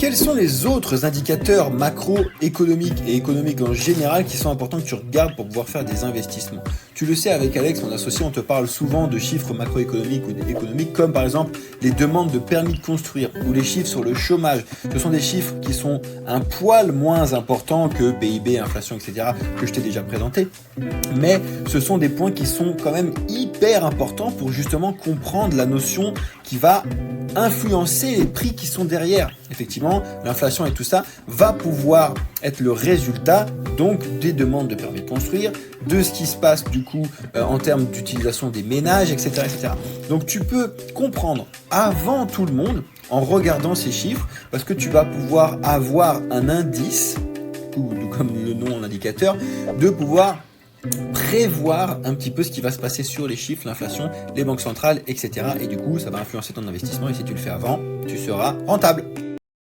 Quels sont les autres indicateurs macroéconomiques et économiques en général qui sont importants que tu regardes pour pouvoir faire des investissements? Tu le sais, avec Alex, mon associé, on te parle souvent de chiffres macroéconomiques ou économiques, comme par exemple les demandes de permis de construire ou les chiffres sur le chômage. Ce sont des chiffres qui sont un poil moins importants que PIB, inflation, etc., que je t'ai déjà présenté. Mais ce sont des points qui sont quand même hyper importants pour justement comprendre la notion qui va influencer les prix qui sont derrière. Effectivement, l'inflation et tout ça va pouvoir être le résultat donc des demandes de permis de construire, de ce qui se passe du coup en termes d'utilisation des ménages, etc., etc. Donc tu peux comprendre avant tout le monde en regardant ces chiffres parce que tu vas pouvoir avoir un indice, ou comme le nom l'indicateur, de pouvoir prévoir un petit peu ce qui va se passer sur les chiffres, l'inflation, les banques centrales, etc. Et du coup, ça va influencer ton investissement et si tu le fais avant, tu seras rentable.